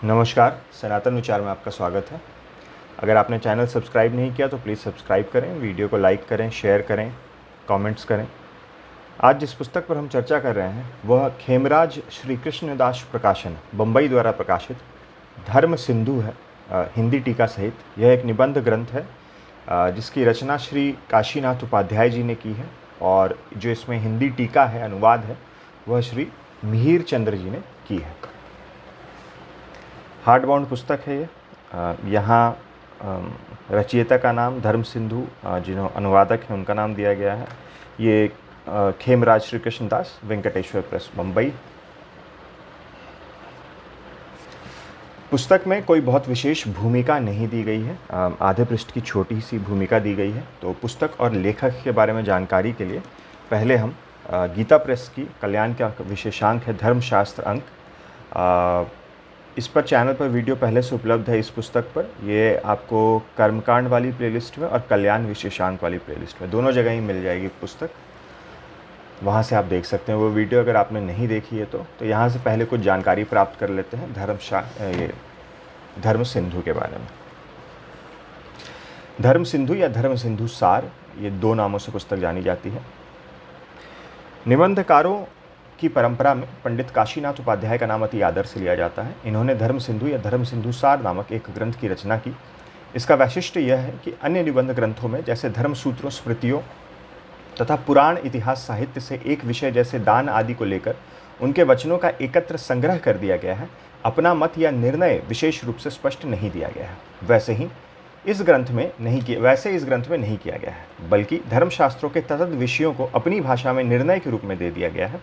नमस्कार, सनातन विचार में आपका स्वागत है। अगर आपने चैनल सब्सक्राइब नहीं किया तो प्लीज़ सब्सक्राइब करें, वीडियो को लाइक करें, शेयर करें, कमेंट्स करें। आज जिस पुस्तक पर हम चर्चा कर रहे हैं वह खेमराज श्री कृष्णदास प्रकाशन बम्बई द्वारा प्रकाशित धर्म सिंधु है, हिंदी टीका सहित। यह एक निबंध ग्रंथ है जिसकी रचना श्री काशीनाथ उपाध्याय जी ने की है और जो इसमें हिंदी टीका है, अनुवाद है, वह श्री मिहिर चंद्र जी ने की है। हार्ड बाउंड पुस्तक है ये। यहाँ रचयिता का नाम धर्म सिंधु, जिन्हों अनुवादक हैं उनका नाम दिया गया है। ये खेमराज श्री कृष्णदास, वेंकटेश्वर प्रेस, मुंबई। पुस्तक में कोई बहुत विशेष भूमिका नहीं दी गई है, आधे पृष्ठ की छोटी सी भूमिका दी गई है। तो पुस्तक और लेखक के बारे में जानकारी के लिए पहले हम गीता प्रेस की कल्याण का विशेषांक है धर्मशास्त्र अंक। इस पर चैनल पर वीडियो पहले से उपलब्ध है। इस पुस्तक पर ये आपको कर्मकांड वाली प्लेलिस्ट में और कल्याण विशेषांक वाली प्लेलिस्ट में, दोनों जगह ही मिल जाएगी पुस्तक। वहाँ से आप देख सकते हैं वो वीडियो। अगर आपने नहीं देखी है तो यहाँ से पहले कुछ जानकारी प्राप्त कर लेते हैं धर्म सिंधु के बारे में। धर्म सिंधु या धर्म सिंधु सार, ये दो नामों से पुस्तक जानी जाती है। निबंधकारों की परंपरा में पंडित काशीनाथ उपाध्याय का नाम अति आदर से लिया जाता है। इन्होंने धर्म सिंधु या धर्म सिंधु सार नामक एक ग्रंथ की रचना की। इसका वैशिष्ट्य यह है कि अन्य निबंध ग्रंथों में जैसे धर्म सूत्रों, स्मृतियों तथा पुराण इतिहास साहित्य से एक विषय जैसे दान आदि को लेकर उनके वचनों का एकत्र संग्रह कर दिया गया है, अपना मत या निर्णय विशेष रूप से स्पष्ट नहीं दिया गया है। वैसे इस ग्रंथ में नहीं किया गया है, बल्कि धर्मशास्त्रों के तत्त विषयों को अपनी भाषा में निर्णय के रूप में दे दिया गया है।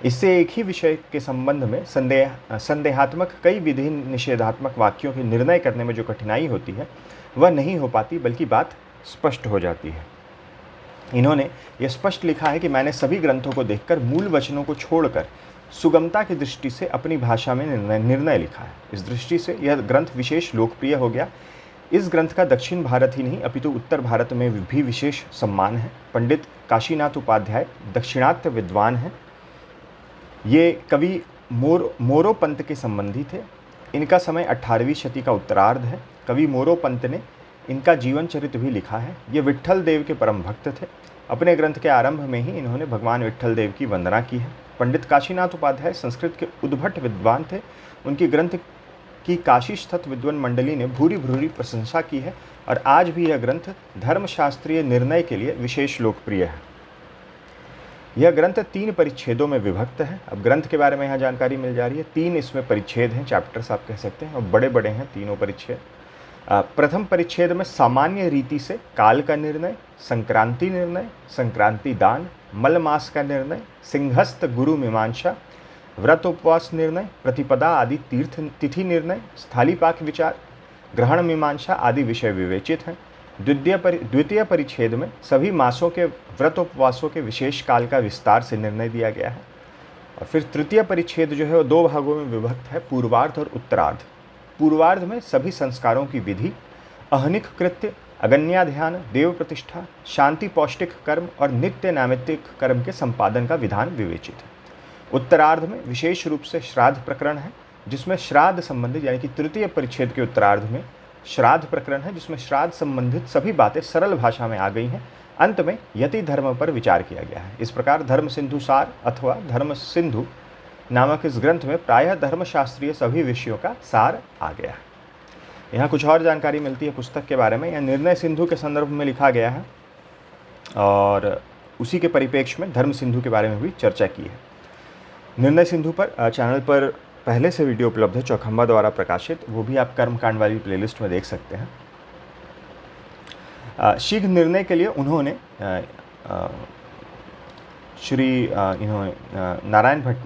इससे एक ही विषय के संबंध में संदेहात्मक कई विधि निषेधात्मक वाक्यों के निर्णय करने में जो कठिनाई होती है वह नहीं हो पाती, बल्कि बात स्पष्ट हो जाती है। इन्होंने यह स्पष्ट लिखा है कि मैंने सभी ग्रंथों को देखकर मूल वचनों को छोड़कर सुगमता की दृष्टि से अपनी भाषा में निर्णय लिखा है। इस दृष्टि से यह ग्रंथ विशेष लोकप्रिय हो गया। इस ग्रंथ का दक्षिण भारत ही नहीं अपितु उत्तर भारत में भी विशेष सम्मान है। पंडित काशीनाथ उपाध्याय दक्षिणात्य विद्वान हैं। ये कवि मोरोपंत के संबंधी थे। इनका समय 18वीं शती का उत्तरार्ध है। कवि मोरोपंत ने इनका जीवन चरित्र भी लिखा है। ये विट्ठल देव के परम भक्त थे। अपने ग्रंथ के आरंभ में ही इन्होंने भगवान विट्ठल देव की वंदना की है। पंडित काशीनाथ उपाध्याय संस्कृत के उद्भट विद्वान थे। उनकी ग्रंथ की काशीस्थ विद्वान मंडली ने भूरी भूरी प्रशंसा की है और आज भी यह ग्रंथ धर्मशास्त्रीय निर्णय के लिए विशेष लोकप्रिय है। यह ग्रंथ 3 परिच्छेदों में विभक्त है। अब ग्रंथ के बारे में यहाँ जानकारी मिल जा रही है। 3 इसमें परिच्छेद हैं, चैप्टर्स आप कह सकते हैं, और बड़े बड़े हैं तीनों परिच्छेद। प्रथम परिच्छेद में सामान्य रीति से काल का निर्णय, संक्रांति निर्णय, संक्रांति दान, मल मास का निर्णय, सिंहस्थ गुरु मीमांसा, व्रत उपवास निर्णय, प्रतिपदा आदि तीर्थ तिथि निर्णय, स्थालीपाक विचार, ग्रहण मीमांसा आदि विषय विवेचित हैं। द्वितीय परिच्छेद में सभी मासों के व्रत उपवासों के विशेष काल का विस्तार से निर्णय दिया गया है। और फिर तृतीय परिच्छेद जो है वो 2 भागों में विभक्त है, पूर्वार्ध और उत्तरार्ध। पूर्वार्ध में सभी संस्कारों की विधि, अहनिक कृत्य, अगन्याध्यान, देव प्रतिष्ठा, शांति पौष्टिक कर्म और नित्य नैमित्तिक कर्म के संपादन का विधान विवेचित है। उत्तरार्ध में विशेष रूप से श्राद्ध प्रकरण है, जिसमें श्राद्ध संबंधित, यानी कि तृतीय परिच्छेद के उत्तरार्ध में श्राद्ध प्रकरण है, जिसमें श्राद्ध संबंधित सभी बातें सरल भाषा में आ गई हैं। अंत में यति धर्म पर विचार किया गया है। इस प्रकार धर्म सिंधु सार अथवा धर्म सिंधु नामक इस ग्रंथ में प्रायः धर्मशास्त्रीय सभी विषयों का सार आ गया है। यहाँ कुछ और जानकारी मिलती है पुस्तक के बारे में। यह निर्णय सिंधु के संदर्भ में लिखा गया है और उसी के परिप्रेक्ष्य में धर्म सिंधु के बारे में भी चर्चा की है। निर्णय सिंधु पर चैनल पर पहले से वीडियो उपलब्ध है, चौखंबा द्वारा प्रकाशित, वो भी आप कर्मकांड वाली प्लेलिस्ट में देख सकते हैं। शीघ्र निर्णय के लिए उन्होंने नारायण भट्ट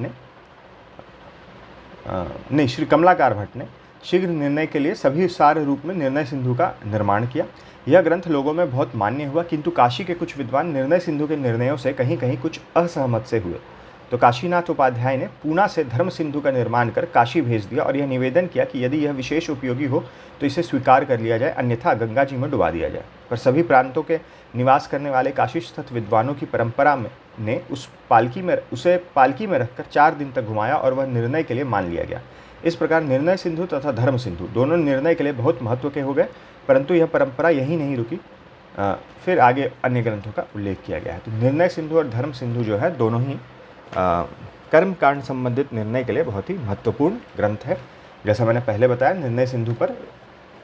ने श्री कमलाकार भट्ट ने शीघ्र निर्णय के लिए सभी सार रूप में निर्णय सिंधु का निर्माण किया। यह ग्रंथ लोगों में बहुत मान्य हुआ, किंतु काशी के कुछ विद्वान निर्णय सिंधु के निर्णयों से कहीं कहीं कुछ असहमत से हुए। तो काशीनाथ उपाध्याय ने पूना से धर्म सिंधु का निर्माण कर काशी भेज दिया और यह निवेदन किया कि यदि यह विशेष उपयोगी हो तो इसे स्वीकार कर लिया जाए, अन्यथा गंगा जी में डुबा दिया जाए। पर सभी प्रांतों के निवास करने वाले काशीस्थ विद्वानों की परंपरा ने उसे पालकी में रखकर 4 दिन तक घुमाया और वह निर्णय के लिए मान लिया गया। इस प्रकार निर्णय सिंधु तथा धर्म सिंधु दोनों निर्णय के लिए बहुत महत्व के हो गए, परंतु यह परंपरा यही नहीं रुकी, फिर आगे अन्य ग्रंथों का उल्लेख किया गया है। तो निर्णय सिंधु और धर्म सिंधु जो है दोनों ही कर्म कांड संबंधित निर्णय के लिए बहुत ही महत्वपूर्ण ग्रंथ है। जैसा मैंने पहले बताया, निर्णय सिंधु पर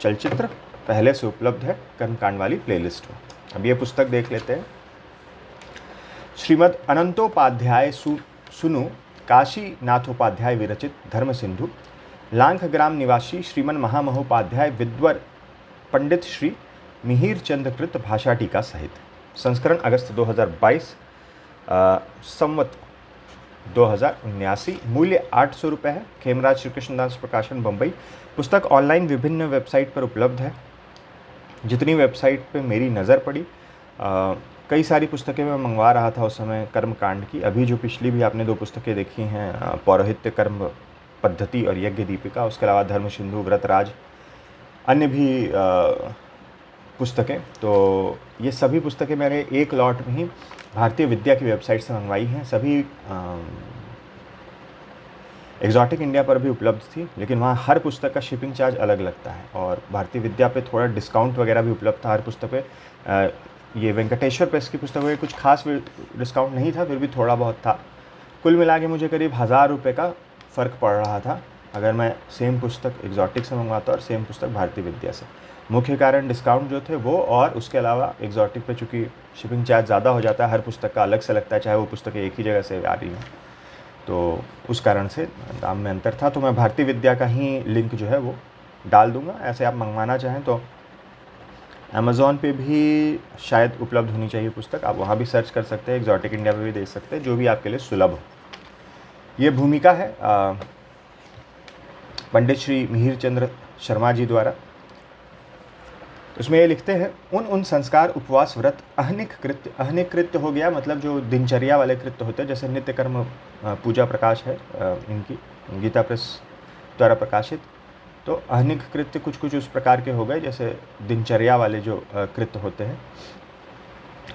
चलचित्र पहले से उपलब्ध है कर्म कांड वाली प्लेलिस्ट में। अब ये पुस्तक देख लेते हैं। श्रीमद अनंतोपाध्याय सुनु काशी नाथोपाध्याय विरचित धर्म सिंधु, लांख ग्राम निवासी श्रीमन महामहोपाध्याय विद्वर पंडित श्री मिहिर चंद कृत भाषा टीका सहित, संस्करण अगस्त 2022, संवत 2079, मूल्य 800 रुपये है। खेमराज श्री कृष्णदास प्रकाशन, बम्बई। पुस्तक ऑनलाइन विभिन्न वेबसाइट पर उपलब्ध है। जितनी वेबसाइट पे मेरी नज़र पड़ी, कई सारी पुस्तकें मैं मंगवा रहा था उस समय कर्म कांड की। अभी जो पिछली भी आपने 2 पुस्तकें देखी हैं, पौरोहित्य कर्म पद्धति और यज्ञ दीपिका, उसके अलावा धर्म सिंधु, व्रतराज, अन्य भी पुस्तकें, तो ये सभी पुस्तकें मैंने एक लॉट में ही भारतीय विद्या की वेबसाइट से मंगवाई हैं। सभी एग्जॉटिक इंडिया पर भी उपलब्ध थी, लेकिन वहाँ हर पुस्तक का शिपिंग चार्ज अलग लगता है, और भारतीय विद्या पे थोड़ा डिस्काउंट वगैरह भी उपलब्ध था हर पुस्तक पे। ये वेंकटेश्वर प्रेस की पुस्तक में कुछ खास डिस्काउंट नहीं था, फिर भी थोड़ा बहुत था। कुल मिला के मुझे करीब 1000 रुपये का फ़र्क पड़ रहा था अगर मैं सेम पुस्तक एग्जॉटिक से मंगवाता और सेम पुस्तक भारतीय विद्या से। मुख्य कारण डिस्काउंट जो थे वो, और उसके अलावा एग्जॉटिक पे चूँकि शिपिंग चार्ज ज़्यादा हो जाता है, हर पुस्तक का अलग से लगता है, चाहे वो पुस्तकें एक ही जगह से आ रही हैं, तो उस कारण से दाम में अंतर था। तो मैं भारतीय विद्या का ही लिंक जो है वो डाल दूंगा। ऐसे आप मंगवाना चाहें तो अमेज़ॉन पे भी शायद उपलब्ध होनी चाहिए पुस्तक, आप वहाँ भी सर्च कर सकते हैं, एग्जॉटिक इंडिया पे भी देख सकते हैं, जो भी आपके लिए सुलभ हो। ये भूमिका है पंडित श्री मिहिर चंद्र शर्मा जी द्वारा। उसमें ये लिखते हैं, उन संस्कार, उपवास, व्रत, अहनिक कृत्य हो गया, मतलब जो दिनचर्या वाले कृत्य होते हैं, जैसे नित्य कर्म पूजा प्रकाश है इनकी गीता प्रेस द्वारा प्रकाशित, तो अहनिक कृत्य कुछ उस प्रकार के हो गए जैसे दिनचर्या वाले जो कृत्य होते हैं।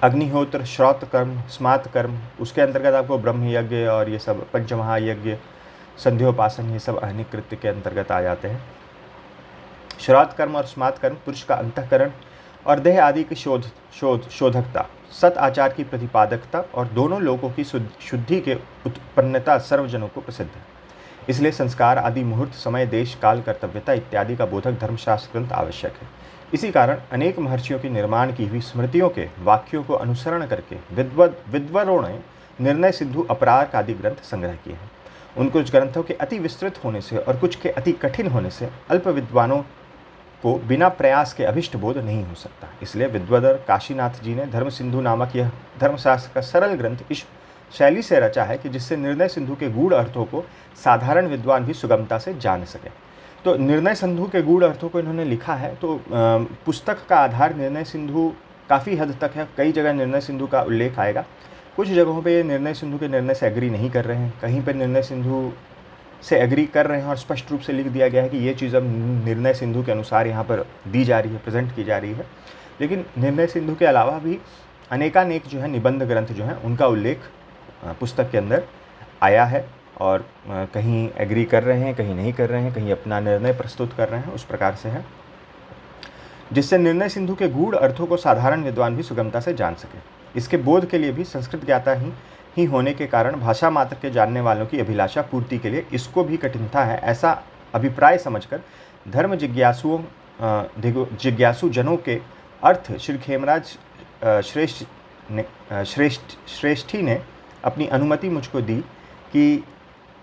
अग्निहोत्र, श्रौत कर्म, स्मार्त कर्म, उसके अंतर्गत आपको ब्रह्म यज्ञ और ये सब पंचमहायज्ञ, संध्योपासन, ये सब अहनिक कृत्य के अंतर्गत आ जाते हैं। श्राद्ध कर्म और स्मार्त कर्म पुरुष का अंतःकरण और देह आदि की शोधकता, सत आचार की प्रतिपादकता और दोनों लोगों की शुद्धि के उत्पन्नता सर्वजनों को प्रसिद्ध है। इसलिए संस्कार आदि मुहूर्त, समय, देश, काल, कर्तव्यता इत्यादि का बोधक धर्मशास्त्र ग्रंथ आवश्यक है। इसी कारण अनेक महर्षियों की निर्माण की हुई स्मृतियों के वाक्यों को अनुसरण करके विद्वरों ने निर्णय सिंधु, अपराध आदि ग्रंथ संग्रह किए हैं। उन कुछ ग्रंथों के अति विस्तृत होने से और कुछ के अति कठिन होने से अल्प विद्वानों को बिना प्रयास के अभिष्ट बोध नहीं हो सकता। इसलिए विद्वदर काशीनाथ जी ने धर्म सिंधु नामक यह धर्मशास्त्र का सरल ग्रंथ इस शैली से रचा है कि जिससे निर्णय सिंधु के गूढ़ अर्थों को साधारण विद्वान भी सुगमता से जान सके। तो निर्णय सिंधु के गूढ़ अर्थों को इन्होंने लिखा है। तो पुस्तक का आधार निर्णय सिंधु काफ़ी हद तक है। कई जगह निर्णय सिंधु का उल्लेख आएगा, कुछ जगहों पे निर्णय सिंधु के निर्णय से एग्री नहीं कर रहे हैं, कहीं पर निर्णय सिंधु से एग्री कर रहे हैं और स्पष्ट रूप से लिख दिया गया है कि ये चीज़ अब निर्णय सिंधु के अनुसार यहाँ पर दी जा रही है, प्रेजेंट की जा रही है। लेकिन निर्णय सिंधु के अलावा भी अनेकानेक जो है निबंध ग्रंथ जो हैं उनका उल्लेख पुस्तक के अंदर आया है, और कहीं एग्री कर रहे हैं, कहीं नहीं कर रहे हैं, कहीं अपना निर्णय प्रस्तुत कर रहे हैं, उस प्रकार से है, जिससे निर्णय सिंधु के गूढ़ अर्थों को साधारण विद्वान भी सुगमता से जान सके। इसके बोध के लिए भी संस्कृत ज्ञाता ही होने के कारण भाषा मात्र के जानने वालों की अभिलाषा पूर्ति के लिए इसको भी कठिनता है, ऐसा अभिप्राय समझकर धर्म जिज्ञासु जनों के अर्थ श्री खेमराज श्रेष्ठी ने अपनी अनुमति मुझको दी कि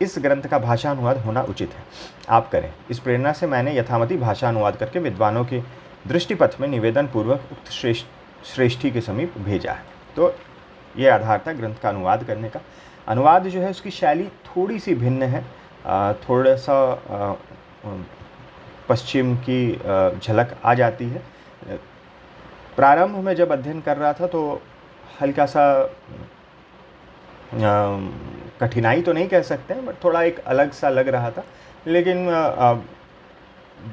इस ग्रंथ का भाषा अनुवाद होना उचित है, आप करें। इस प्रेरणा से मैंने यथामति भाषा अनुवाद करके विद्वानों के दृष्टिपथ में निवेदन पूर्वक उक्त श्रेष्ठी के समीप भेजा है। तो ये आधार था ग्रंथ का अनुवाद करने का। अनुवाद जो है उसकी शैली थोड़ी सी भिन्न है, थोड़ा सा पश्चिम की झलक आ जाती है। प्रारंभ में जब अध्ययन कर रहा था तो हल्का सा कठिनाई तो नहीं कह सकते हैं, बट थोड़ा एक अलग सा लग रहा था। लेकिन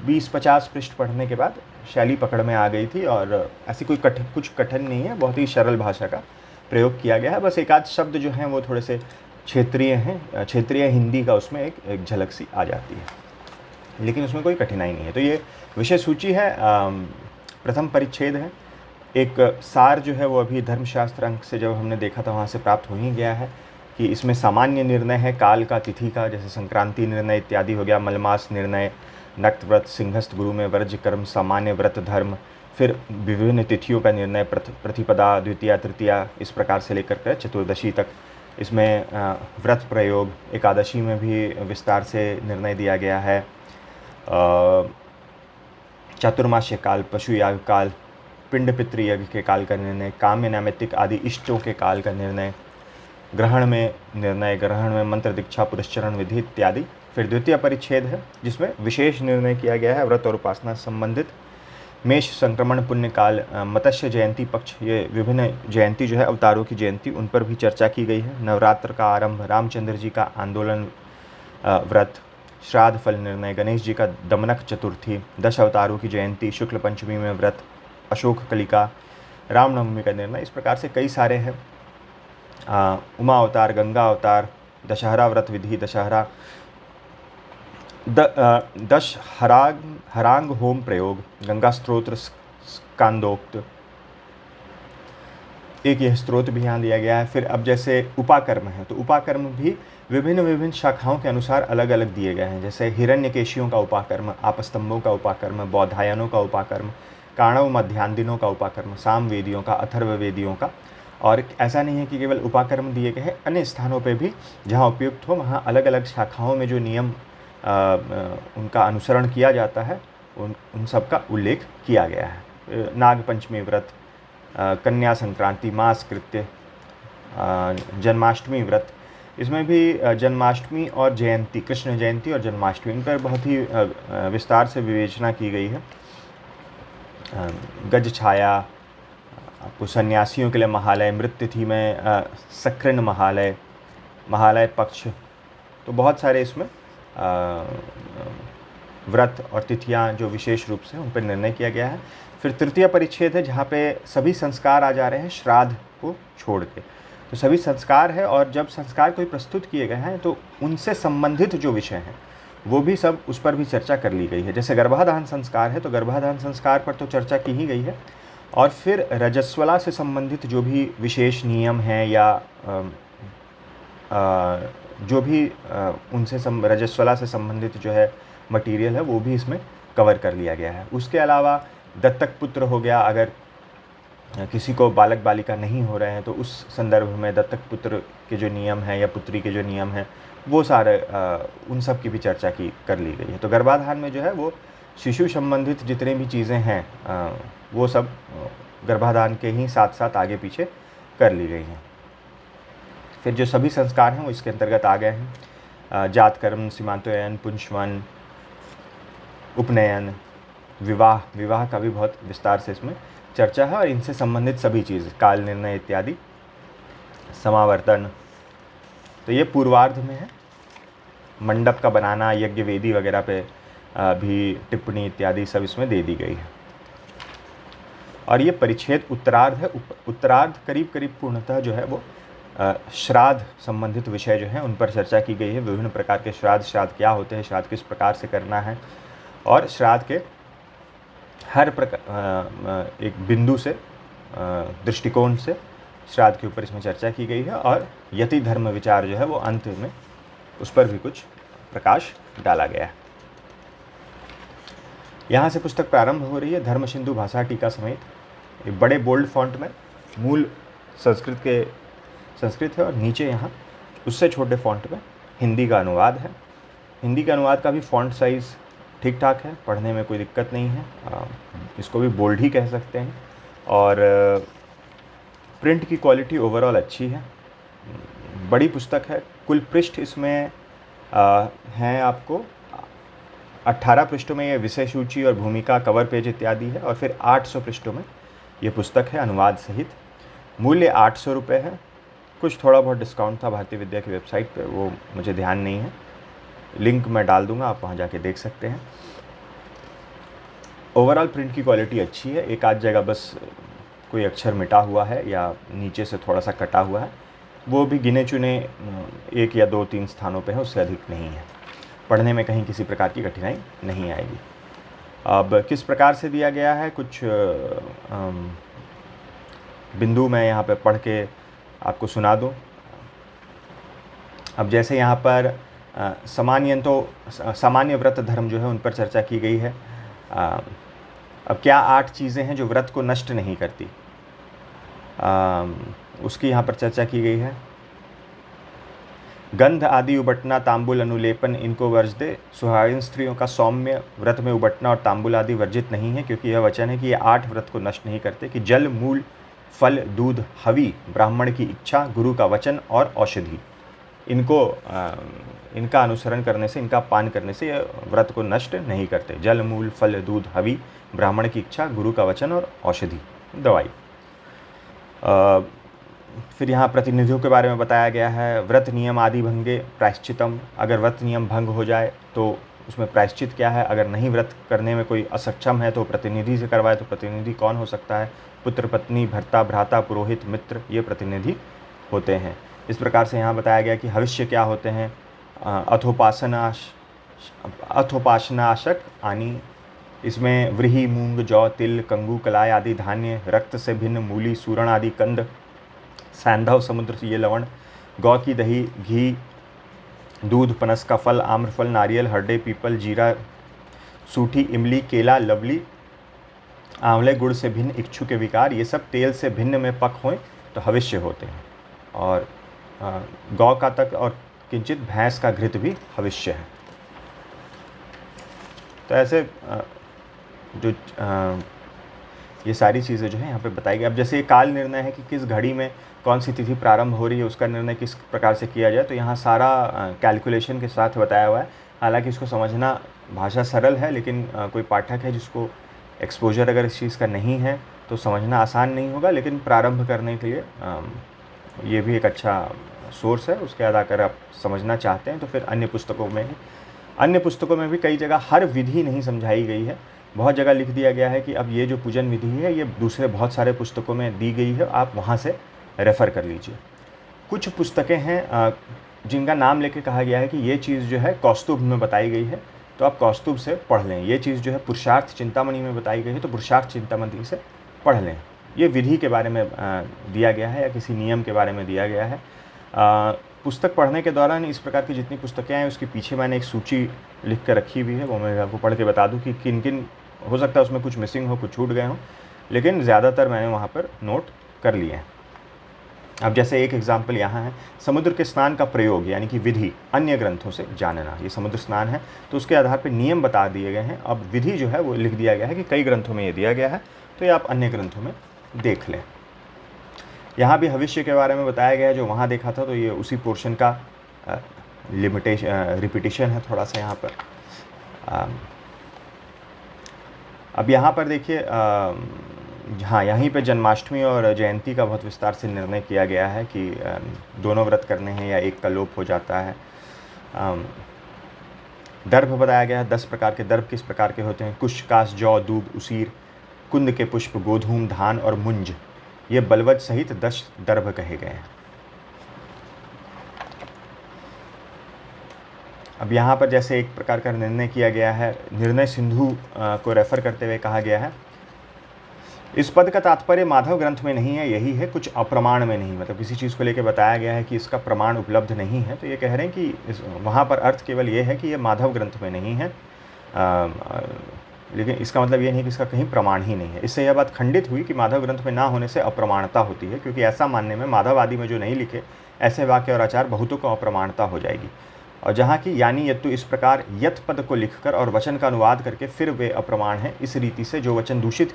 20-50 पृष्ठ पढ़ने के बाद शैली पकड़ में आ गई थी, और ऐसी कोई कुछ कठिन नहीं है, बहुत ही सरल भाषा का प्रयोग किया गया है। बस एक आध शब्द जो हैं वो थोड़े से क्षेत्रीय हैं, क्षेत्रीय हिंदी का उसमें एक झलक सी आ जाती है। लेकिन उसमें कोई कठिनाई नहीं है। तो ये विषय सूची है, प्रथम परिच्छेद है। एक सार जो है वो अभी धर्मशास्त्र अंक से जब हमने देखा था वहाँ से प्राप्त हो ही गया है कि इसमें सामान्य निर्णय है काल का, तिथि का, जैसे संक्रांति निर्णय इत्यादि हो गया, मलमास निर्णय, नक्त व्रत, सिंहस्थ गुरु में वर्ज कर्म, सामान्य व्रत धर्म, फिर विभिन्न तिथियों का निर्णय, प्रतिपदा, द्वितीया, तृतीया, इस प्रकार से लेकर के चतुर्दशी तक। इसमें व्रत प्रयोग, एकादशी में भी विस्तार से निर्णय दिया गया है। चातुर्मास्य काल, पशु याग काल, पिंड पितृ यज्ञ के काल का निर्णय, काम्य नैमित्तिक आदि इष्टों के काल का निर्णय, ग्रहण में निर्णय, ग्रहण में मंत्र दीक्षा, पुरस्चरण विधि इत्यादि। फिर द्वितीय परिच्छेद है जिसमें विशेष निर्णय किया गया है व्रत और उपासना से संबंधित। मेष संक्रमण पुण्य काल, मत्स्य जयंती पक्ष, ये विभिन्न जयंती जो है अवतारों की जयंती, उन पर भी चर्चा की गई है। नवरात्र का आरंभ, रामचंद्र जी का आंदोलन व्रत, श्राद्ध फल निर्णय, गणेश जी का दमनक चतुर्थी, 10 अवतारों की जयंती, शुक्ल पंचमी में व्रत, अशोक कलिका, रामनवमी का निर्णय, इस प्रकार से कई सारे हैं। उमा अवतार, गंगा अवतार, दशहरा व्रत विधि, दशहरा, दश हरांग होम प्रयोग, गंगा स्तोत्र स्कांदोक्त, एक यह स्त्रोत भी यहाँ दिया गया है। फिर अब जैसे उपाकर्म है तो उपाकर्म भी विभिन्न शाखाओं के अनुसार अलग अलग दिए गए हैं। जैसे हिरण्यकेशियों का उपाकर्म, आपस्तंभों का उपाकर्म, बौधायनों का उपाकर्म, काणव मध्यांदिनों का उपाकर्म, सामवेदियों का, अथर्ववेदियों का। और ऐसा नहीं है कि केवल उपाकर्म दिए गए हैं, अन्य स्थानों पे भी जहाँ उपयुक्त हो वहाँ अलग अलग शाखाओं में जो नियम उनका अनुसरण किया जाता है उन सब का उल्लेख किया गया है। नागपंचमी व्रत, कन्या संक्रांति, मास कृत्य, जन्माष्टमी व्रत, इसमें भी जन्माष्टमी और जयंती, कृष्ण जयंती और जन्माष्टमी, इन पर बहुत ही विस्तार से विवेचना की गई है। गज छाया, आपको सन्यासियों के लिए महालय, मृत तिथि में सकृन महालय, महालय पक्ष, तो बहुत सारे इसमें व्रत और तिथियां जो विशेष रूप से उन पर निर्णय किया गया है। फिर तृतीय परिच्छेद है जहाँ पे सभी संस्कार आ जा रहे हैं श्राद्ध को छोड़ के। तो सभी संस्कार है और जब संस्कार कोई प्रस्तुत किए गए हैं तो उनसे संबंधित जो विषय हैं वो भी सब, उस पर भी चर्चा कर ली गई है। जैसे गर्भाधान संस्कार है तो गर्भाधान संस्कार पर तो चर्चा की ही गई है। और फिर रजस्वला से संबंधित जो भी विशेष नियम हैं या जो भी उनसे रजस्वला से संबंधित जो है मटेरियल है वो भी इसमें कवर कर लिया गया है। उसके अलावा दत्तक पुत्र हो गया, अगर किसी को बालक बालिका नहीं हो रहे हैं तो उस संदर्भ में दत्तक पुत्र के जो नियम हैं या पुत्री के जो नियम हैं वो सारे उन सब की भी चर्चा कर ली गई है। तो गर्भाधान में जो है वो शिशु संबंधित जितने भी चीज़ें हैं वो सब गर्भाधान के ही साथ साथ आगे पीछे कर ली गई हैं। फिर जो सभी संस्कार हैं वो इसके अंतर्गत आ गए हैं। जात कर्म, सीमांतोयन, पुंशवन, उपनयन, विवाह का भी बहुत विस्तार से इसमें चर्चा है। और इनसे संबंधित सभी चीज़, काल निर्णय इत्यादि, समावर्तन, तो ये पूर्वार्ध में है। मंडप का बनाना, यज्ञ वेदी वगैरह पे भी टिप्पणी इत्यादि सब इसमें दे दी गई है। और ये परिच्छेद उत्तरार्ध है। उत्तरार्ध करीब करीब पूर्णतः जो है वो श्राद्ध संबंधित विषय जो हैं उन पर चर्चा की गई है। विभिन्न प्रकार के श्राद्ध क्या होते हैं, श्राद्ध किस प्रकार से करना है, और श्राद्ध के हर प्रकार एक बिंदु से, दृष्टिकोण से श्राद्ध के ऊपर इसमें चर्चा की गई है। और यति धर्म विचार जो है वो अंत में उस पर भी कुछ प्रकाश डाला गया है। यहाँ से पुस्तक प्रारंभ हो रही है, धर्म सिंधु भाषा टीका समेत। एक बड़े बोल्ड फॉन्ट में मूल संस्कृत है और नीचे यहाँ उससे छोटे फॉन्ट में हिंदी का अनुवाद है। हिंदी के अनुवाद का भी फॉन्ट साइज़ ठीक ठाक है, पढ़ने में कोई दिक्कत नहीं है, इसको भी बोल्ड ही कह सकते हैं। और प्रिंट की क्वालिटी ओवरऑल अच्छी है, बड़ी पुस्तक है। कुल पृष्ठ इसमें हैं आपको 18 पृष्ठों में ये विषय सूची और भूमिका, कवर पेज इत्यादि है। और फिर 800 पृष्ठों में ये पुस्तक है अनुवाद सहित। मूल्य 800 रुपये है। कुछ थोड़ा बहुत डिस्काउंट था भारतीय विद्या की वेबसाइट पे, वो मुझे ध्यान नहीं है, लिंक मैं डाल दूंगा, आप वहाँ जाके देख सकते हैं। ओवरऑल प्रिंट की क्वालिटी अच्छी है, एक आध जगह बस कोई अक्षर मिटा हुआ है या नीचे से थोड़ा सा कटा हुआ है, वो भी गिने चुने 1 या 2-3 स्थानों पे है, उससे अधिक नहीं है। पढ़ने में कहीं किसी प्रकार की कठिनाई नहीं आएगी। अब किस प्रकार से दिया गया है, कुछ बिंदु मैं यहाँ पे पढ़ के आपको सुना दूँ। अब जैसे यहाँ पर सामान्य व्रत धर्म जो है उन पर चर्चा की गई है। अब क्या 8 चीज़ें हैं जो व्रत को नष्ट नहीं करती, उसकी यहाँ पर चर्चा की गई है। गंध आदि उबटना, तांबुल अनुलेपन, इनको वर्ज दे। सुहागिन स्त्रियों का सौम्य व्रत में उबटना और तांबुल आदि वर्जित नहीं है, क्योंकि यह वचन है कि ये 8 व्रत को नष्ट नहीं करते, कि जल, मूल, फल, दूध, हवि, ब्राह्मण की इच्छा, गुरु का वचन और औषधि, इनका अनुसरण करने से, इनका पान करने से यह व्रत को नष्ट नहीं करते। जल, मूल, फल, दूध, हवि, ब्राह्मण की इच्छा, गुरु का वचन और औषधि, दवाई। फिर यहाँ प्रतिनिधियों के बारे में बताया गया है। व्रत नियम आदि भंगे प्रायश्चितम, अगर व्रत नियम भंग हो जाए तो उसमें प्रायश्चित क्या है। अगर नहीं व्रत करने में कोई असक्षम है तो प्रतिनिधि से करवाए। तो प्रतिनिधि कौन हो सकता है? पुत्र, पत्नी, भर्ता, भ्राता, पुरोहित, मित्र, ये प्रतिनिधि होते हैं। इस प्रकार से यहाँ बताया गया कि भविष्य क्या होते हैं। अथोपासनाशक आनी, इसमें व्रीहि, मूंग, जौ, तिल, कंगू, कलाय आदि धान्य, रक्त से भिन्न मूली, सूरण आदि कंद, सैंधव, समुद्र से ये लवण, गौ की दही, घी, दूध, पनस का फल, आम्रफल, नारियल, हरडे, पीपल, जीरा, सूठी, इमली, केला, लवली, आंवले, गुड़ से भिन्न इच्छु के विकार, ये सब तेल से भिन्न में पक हों तो भविष्य होते हैं। और गौ का तक और किंचित भैंस का घृत भी भविष्य है। तो ऐसे जो ये सारी चीज़ें जो है यहाँ पे बताई गई। अब जैसे ये काल निर्णय है कि किस घड़ी में कौन सी तिथि प्रारंभ हो रही है, उसका निर्णय किस प्रकार से किया जाए, तो यहाँ सारा कैलकुलेशन के साथ बताया हुआ है। हालांकि इसको समझना, भाषा सरल है, लेकिन कोई पाठक है जिसको एक्सपोजर अगर इस चीज़ का नहीं है तो समझना आसान नहीं होगा। लेकिन प्रारंभ करने के लिए ये भी एक अच्छा सोर्स है। उसके बाद अगर आप समझना चाहते हैं तो फिर अन्य पुस्तकों में भी कई जगह हर विधि नहीं समझाई गई है। बहुत जगह लिख दिया गया है कि अब ये जो पूजन विधि है ये दूसरे बहुत सारे पुस्तकों में दी गई है, आप वहाँ से रेफ़र कर लीजिए। कुछ पुस्तकें हैं जिनका नाम लेके कहा गया है कि ये चीज़ जो है कौस्तुभ में बताई गई है, तो आप कौस्तुभ से पढ़ लें। ये चीज़ जो है पुरुषार्थ चिंतामणि में बताई गई है, तो पुरुषार्थ चिंतामणि से पढ़ लें। ये विधि के बारे में दिया गया है या किसी नियम के बारे में दिया गया है। पुस्तक पढ़ने के दौरान इस प्रकार की जितनी पुस्तकें हैं उसके पीछे मैंने एक सूची लिख कर रखी हुई है, वो मैं आपको पढ़ के बता दूं कि किन किन, हो सकता है उसमें कुछ मिसिंग हो, कुछ छूट गए हों, लेकिन ज़्यादातर मैंने वहाँ पर नोट कर लिए हैं। अब जैसे एक एग्जाम्पल यहाँ है, समुद्र के स्नान का प्रयोग यानी कि विधि अन्य ग्रंथों से जानना। ये समुद्र स्नान है तो उसके आधार पर नियम बता दिए गए हैं। अब विधि जो है वो लिख दिया गया है कि कई ग्रंथों में ये दिया गया है, तो ये आप अन्य ग्रंथों में देख लें। यहाँ भी भविष्य के बारे में बताया गया है, जो वहाँ देखा था तो ये उसी पोर्शन का रिपीटिशन है थोड़ा सा यहाँ पर। अब यहाँ पर देखिए, हाँ, यहीं पे जन्माष्टमी और जयंती का बहुत विस्तार से निर्णय किया गया है कि दोनों व्रत करने हैं या एक का लोप हो जाता है। दर्भ बताया गया है, 10 प्रकार के दर्भ किस प्रकार के होते हैं। कुश, काश, जौ, दूब, उसीर, कुंद के पुष्प, गोधूम, धान और मुंज, ये बलवज सहित 10 दर्भ कहे गए हैं। अब यहाँ पर जैसे एक प्रकार का निर्णय किया गया है, निर्णय सिंधु को रेफर करते हुए कहा गया है, इस पद का तात्पर्य माधव ग्रंथ में नहीं है, यही है, कुछ अप्रमाण में नहीं। मतलब किसी चीज़ को लेकर बताया गया है कि इसका प्रमाण उपलब्ध नहीं है, तो ये कह रहे हैं कि वहाँ पर अर्थ केवल ये है कि ये माधव ग्रंथ में नहीं है, लेकिन इसका मतलब ये नहीं कि इसका कहीं प्रमाण ही नहीं है। इससे यह बात खंडित हुई कि माधव ग्रंथ में ना होने से अप्रमाणता होती है, क्योंकि ऐसा मानने में माधव आदि में जो नहीं लिखे ऐसे वाक्य और आचार बहुतों को अप्रमाणता हो जाएगी। और जहाँ की यानी यत्तु इस प्रकार यत पद को लिखकर और वचन का अनुवाद करके फिर वे अप्रमाण हैं। इस रीति से जो वचन दूषित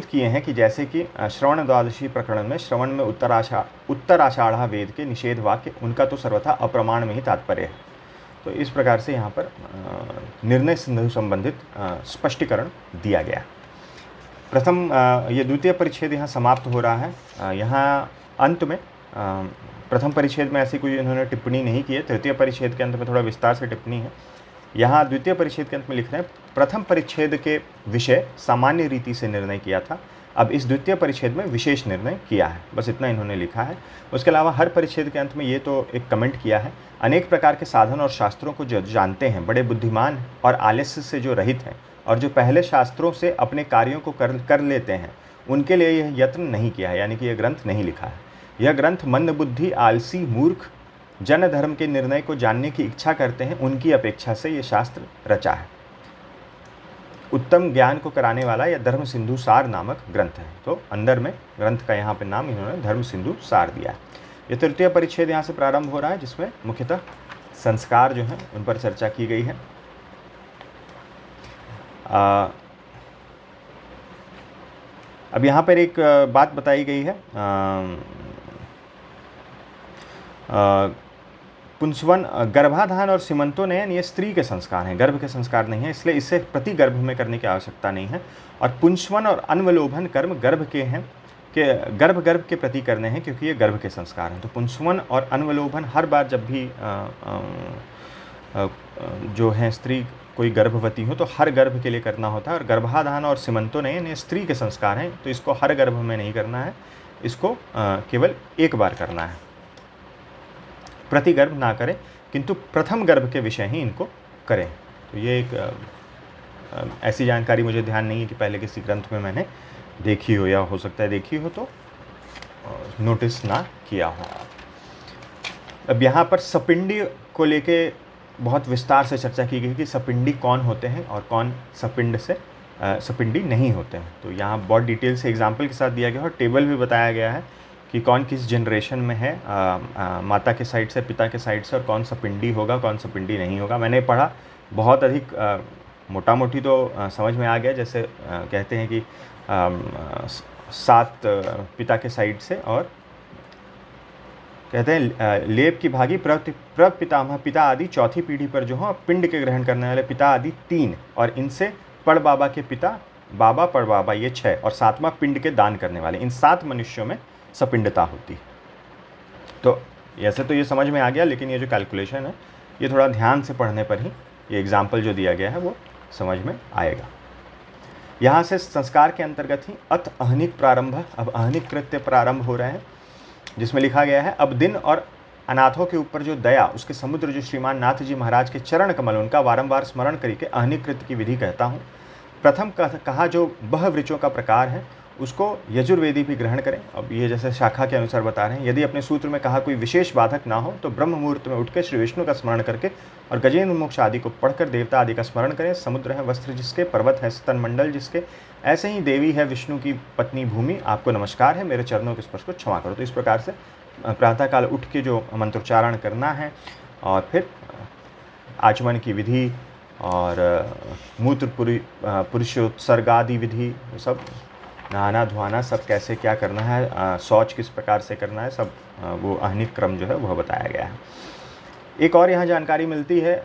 किए हैं कि जैसे कि श्रवण द्वादशी प्रकरण में श्रवण में उत्तराषाढ़ा वेद के निषेध वाक्य, उनका तो सर्वथा अप्रमाण में ही तात्पर्य है। तो इस प्रकार से यहाँ पर निर्णय सिंधु संबंधित स्पष्टीकरण दिया गया। प्रथम ये द्वितीय परिच्छेद यहाँ समाप्त हो रहा है। यहाँ अंत में प्रथम परिच्छेद में ऐसी कोई इन्होंने टिप्पणी नहीं की है। तृतीय परिच्छेद के अंत में थोड़ा विस्तार से टिप्पणी है। यहाँ द्वितीय परिच्छेद के अंत में लिख रहे हैं, प्रथम परिच्छेद के विषय सामान्य रीति से निर्णय किया था, अब इस द्वितीय परिच्छेद में विशेष निर्णय किया है। बस इतना इन्होंने लिखा है। उसके अलावा हर परिच्छेद के अंत में ये तो एक कमेंट किया है, अनेक प्रकार के साधन और शास्त्रों को जो जानते हैं, बड़े बुद्धिमान और आलस्य से जो रहित हैं और जो पहले शास्त्रों से अपने कार्यों को कर लेते हैं, उनके लिए यह यत्न नहीं किया है, यानी कि यह ग्रंथ नहीं लिखा है। यह ग्रंथ मंदबुद्धि, आलसी, मूर्ख, जन धर्म के निर्णय को जानने की इच्छा करते हैं, उनकी अपेक्षा से ये शास्त्र रचा है। उत्तम ज्ञान को कराने वाला यह धर्म सिंधु सार नामक ग्रंथ है। तो अंदर में ग्रंथ का यहाँ पे नाम इन्होंने धर्म सिंधु सार दिया है। ये तृतीय परिच्छेद यहाँ से प्रारंभ हो रहा है, जिसमें मुख्यतः संस्कार जो हैं उन पर चर्चा की गई है। अब यहाँ पर एक बात बताई गई है, पुंसवन, गर्भाधान और सीमंतोनयन ये स्त्री के संस्कार हैं, गर्भ के संस्कार नहीं है, इसलिए इसे प्रति गर्भ में करने की आवश्यकता नहीं है। और पुंसवन और अनवलोभन कर्म गर्भ के हैं, कि गर्भ के प्रति करने हैं, क्योंकि ये गर्भ के संस्कार हैं। तो पुंसवन और अनवलोभन हर बार जब भी जो है स्त्री कोई गर्भवती हो तो हर गर्भ के लिए करना होता है। और गर्भाधान और सीमंतोनयन ये स्त्री के संस्कार हैं, तो इसको हर गर्भ में नहीं करना है, इसको केवल एक बार करना है। प्रति गर्भ ना करें, किंतु प्रथम गर्भ के विषय ही इनको करें। तो ये एक ऐसी जानकारी मुझे ध्यान नहीं है कि पहले किसी ग्रंथ में मैंने देखी हो, या हो सकता है देखी हो तो नोटिस ना किया हो। अब यहाँ पर सपिंडी को लेके बहुत विस्तार से चर्चा की गई कि सपिंडी कौन होते हैं और कौन सपिंड से सपिंडी नहीं होते हैं। तो यहाँ बहुत डिटेल से एग्जाम्पल के साथ दिया गया और टेबल भी बताया गया है कि कौन किस जनरेशन में है, माता के साइड से, पिता के साइड से, और कौन सपिंडी होगा, कौन सपिंडी नहीं होगा। मैंने पढ़ा, बहुत अधिक मोटा मोटी तो समझ में आ गया। जैसे कहते हैं कि 7 पिता के साइड से, और कहते हैं लेप की भागी प्रपितामह पिता आदि चौथी पीढ़ी पर जो हो, पिंड के ग्रहण करने वाले पिता आदि 3, और इनसे पड़ बाबा के पिता, बाबा पड़ बाबा ये 6, और 7वां पिंड के दान करने वाले, इन 7 मनुष्यों में सपिंडता होती है। तो ऐसे तो ये समझ में आ गया, लेकिन ये जो कैलकुलेशन है ये थोड़ा ध्यान से पढ़ने पर ही ये एग्जाम्पल जो दिया गया है वो समझ में आएगा। यहाँ से संस्कार के अंतर्गत ही अत अहनिक प्रारंभ, अब अहनिक कृत्य प्रारंभ हो रहे हैं, जिसमें लिखा गया है, अब दिन और अनाथों के ऊपर जो दया, उसके समुद्र जो श्रीमान नाथ जी महाराज के चरण कमल, उनका वारंवार स्मरण करके अहनिक कृत्य की विधि कहता हूँ। प्रथम कहा जो बह वृचों का प्रकार है उसको यजुर्वेदी भी ग्रहण करें। अब ये जैसे शाखा के अनुसार बता रहे हैं, यदि अपने सूत्र में कहा कोई विशेष बाधक ना हो तो ब्रह्म मुहूर्त में उठकर श्री विष्णु का स्मरण करके और गजेंद्र मोक्ष आदि को पढ़कर देवता आदि का स्मरण करें। समुद्र है वस्त्र जिसके, पर्वत है स्तन मंडल जिसके, ऐसे ही देवी है विष्णु की पत्नी भूमि, आपको नमस्कार है, मेरे चरणों के स्पर्श को क्षमा करो। तो इस प्रकार से प्रातःकाल उठ के जो मंत्रोच्चारण करना है, और फिर आचमन की विधि और मूत्र पुरुषोत्सर्गादि विधि, सब नहाना धोना सब कैसे क्या करना है, शौच किस प्रकार से करना है, सब वो अहनिक क्रम जो है वह बताया गया है। एक और यहाँ जानकारी मिलती है,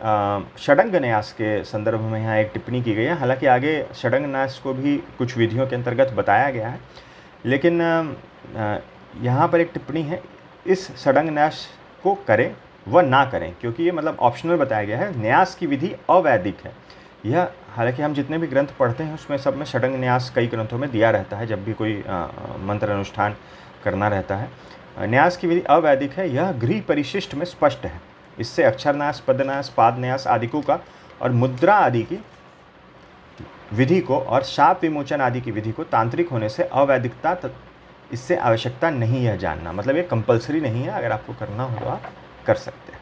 षडंग न्यास के संदर्भ में यहाँ एक टिप्पणी की गई है। हालांकि आगे षडंग न्यास को भी कुछ विधियों के अंतर्गत बताया गया है, लेकिन यहाँ पर एक टिप्पणी है, इस षडंग न्यास को करें व ना करें, क्योंकि ये मतलब ऑप्शनल बताया गया है। न्यास की विधि अवैदिक है। यह हालांकि हम जितने भी ग्रंथ पढ़ते हैं उसमें सब में षडंग न्यास कई ग्रंथों में दिया रहता है, जब भी कोई मंत्र अनुष्ठान करना रहता है। न्यास की विधि अवैदिक है, यह गृह परिशिष्ट में स्पष्ट है। इससे अक्षरन्यास, पदन्यास, पादन्यास आदिकों का और मुद्रा आदि की विधि को और शाप विमोचन आदि की विधि को तांत्रिक होने से अवैदिकता, इससे आवश्यकता नहीं है जानना। मतलब ये कंपलसरी नहीं है, अगर आपको करना हो तो आप कर सकते हैं।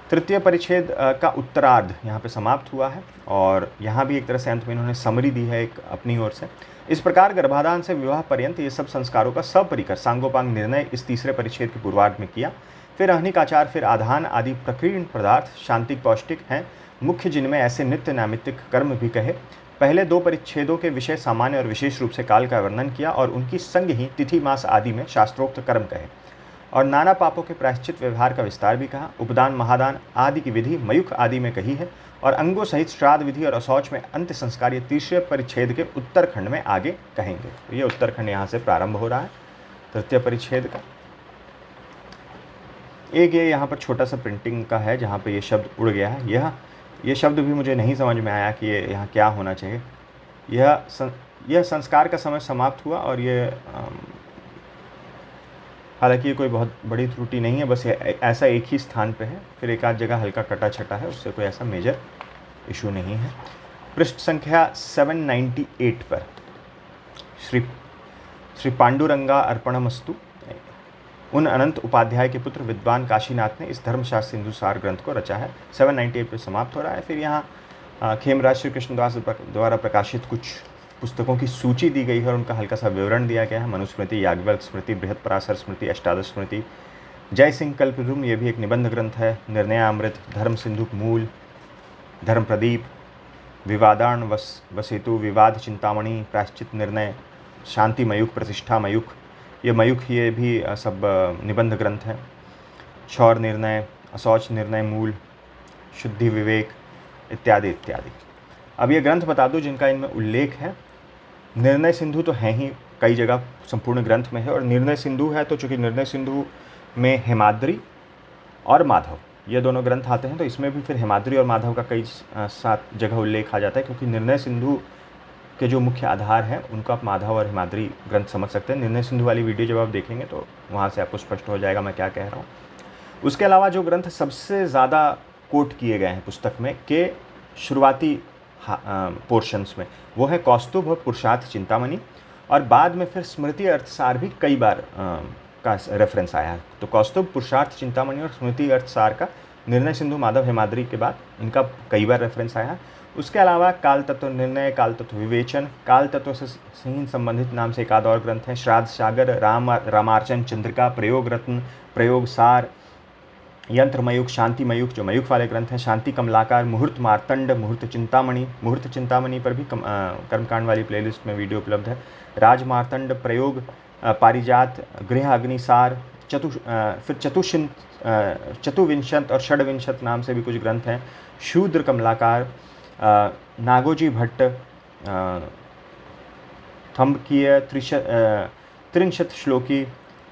तृतीय परिच्छेद का उत्तरार्ध यहाँ पे समाप्त हुआ है, और यहाँ भी एक तरह से अंत में इन्होंने समरी दी है एक अपनी ओर से। इस प्रकार गर्भाधान से विवाह पर्यंत ये सब संस्कारों का सपरिकर सांगोपांग निर्णय इस तीसरे परिच्छेद के पूर्वार्ध में किया। फिर अहनिक आचार, फिर आधान आदि प्रकीर्ण पदार्थ शांतिक पौष्टिक हैं मुख्य, जिनमें ऐसे नित्य नैमित्तिक कर्म भी कहे। पहले 2 परिच्छेदों के विषय सामान्य और विशेष रूप से काल का वर्णन किया, और उनकी संग ही तिथि मास आदि में शास्त्रोक्त कर्म कहे, और नाना पापों के प्रायश्चित व्यवहार का विस्तार भी कहा। उपदान, महादान आदि की विधि मयुख आदि में कही है, और अंगों सहित श्राद्ध विधि और असौच में अंत्य संस्कार ये तीसरे परिच्छेद के उत्तरखंड में आगे कहेंगे। तो ये उत्तरखंड यहाँ से प्रारंभ हो रहा है तृतीय परिच्छेद का। एक ये यहाँ पर छोटा सा प्रिंटिंग का है जहाँ पे ये शब्द उड़ गया है। ये शब्द भी मुझे नहीं समझ में आया कि ये यहाँ क्या होना चाहिए। यह यह संस्कार का समय समाप्त हुआ और ये हालांकि ये कोई बहुत बड़ी त्रुटि नहीं है, बस ऐसा एक ही स्थान पे है, फिर एक आध जगह हल्का कटा छटा है, उससे कोई ऐसा मेजर इशू नहीं है। पृष्ठ संख्या 798 पर श्री पांडुरंगा अर्पणमस्तु उन अनंत उपाध्याय के पुत्र विद्वान काशीनाथ ने इस धर्मशास्त्र सिंधुसार ग्रंथ को रचा है। 798 पर समाप्त हो रहा है। फिर यहाँ खेमराज श्री कृष्णदास द्वारा प्रकाशित कुछ पुस्तकों की सूची दी गई है और उनका हल्का सा विवरण दिया गया है। मनुस्मृति, याज्ञवल्क्य स्मृति, बृहत्पराशर स्मृति, अष्टादश स्मृति, जय सिंह कल्पद्रुम, ये भी एक निबंध ग्रंथ है। निर्णयामृत, धर्म सिंधु मूल, धर्म प्रदीप, विवादान वसेतु, विवाद चिंतामणि, प्रायश्चित निर्णय, शांति मयूख, प्रतिष्ठा मयूख, ये भी सब निबंध ग्रंथ हैं। क्षौर निर्णय, असौच निर्णय मूल, शुद्धि विवेक इत्यादि इत्यादि। अब ये ग्रंथ बता दूं जिनका इनमें उल्लेख है। निर्णय सिंधु तो है ही, कई जगह संपूर्ण ग्रंथ में है, और निर्णय सिंधु है तो चूँकि निर्णय सिंधु में हेमाद्री और माधव ये दोनों ग्रंथ आते हैं, तो इसमें भी फिर हेमाद्री और माधव का कई 7 जगह उल्लेख आ जाता है, क्योंकि निर्णय सिंधु के जो मुख्य आधार हैं उनको आप माधव और हेमाद्री ग्रंथ समझ सकते हैं। निर्णय सिंधु वाली वीडियो जब आप देखेंगे तो वहाँ से आपको स्पष्ट हो जाएगा मैं क्या कह रहा हूँ। उसके अलावा जो ग्रंथ सबसे ज़्यादा कोट किए गए हैं पुस्तक में के शुरुआती पोर्शंस में, वो है कौस्तुभ और पुरुषार्थ चिंतामणि, और बाद में फिर स्मृति अर्थसार भी कई बार का रेफरेंस आया है। तो कौस्तुभ, पुरुषार्थ चिंतामणि और स्मृति अर्थसार का निर्णय सिंधु, माधव, हेमाद्री के बाद इनका कई बार रेफरेंस आया है। उसके अलावा काल तत्व निर्णय, काल तत्व विवेचन, काल तत्व से सही संबंधित नाम से एक आध और ग्रंथ है। श्राद्ध सागर, रामार्चन चंद्रिका, प्रयोग रत्न, प्रयोग सार, यंत्र मयूख, शांति मयूख जो मयूख वाले ग्रंथ हैं, शांति कमलाकार, मुहूर्त मार्तंड, मुहूर्त चिंतामणि पर भी कर्मकांड वाली प्लेलिस्ट में वीडियो उपलब्ध है। राज मार्तंड, प्रयोग पारिजात, गृह अग्निसार, फिर चतुविंशत और षड्विंशत नाम से भी कुछ ग्रंथ हैं। शूद्र कमलाकार, नागोजी भट्ट, थम्बकीय, त्रिंशत श्लोकी,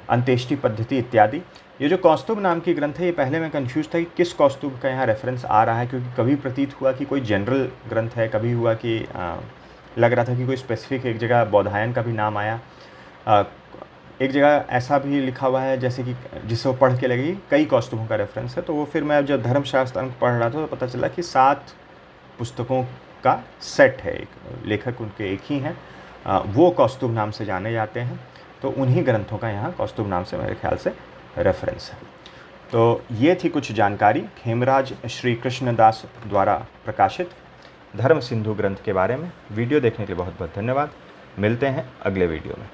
अंत्येष्टि पद्धति इत्यादि। ये जो कौस्तुभ नाम की ग्रंथ है, ये पहले मैं कंफ्यूज था कि किस कौस्तुभ का यहाँ रेफरेंस आ रहा है, क्योंकि कभी प्रतीत हुआ कि कोई जनरल ग्रंथ है, कभी हुआ कि लग रहा था कि कोई स्पेसिफिक एक जगह बौधायन का भी नाम आया, एक जगह ऐसा भी लिखा हुआ है जैसे कि जिसे वो पढ़ के लगी कई कौस्तुभों का रेफरेंस है। तो वो फिर मैं जब धर्मशास्त्र अंक पढ़ रहा था तो पता चला कि 7 पुस्तकों का सेट है, एक लेखक उनके एक ही हैं, वो कौस्तुभ नाम से जाने जाते हैं। तो उन्हीं ग्रंथों का यहाँ कौस्तुभ नाम से मेरे ख्याल से रेफरेंस है। तो ये थी कुछ जानकारी खेमराज श्री कृष्णदास द्वारा प्रकाशित धर्म सिंधु ग्रंथ के बारे में। वीडियो देखने के लिए बहुत बहुत धन्यवाद। मिलते हैं अगले वीडियो में।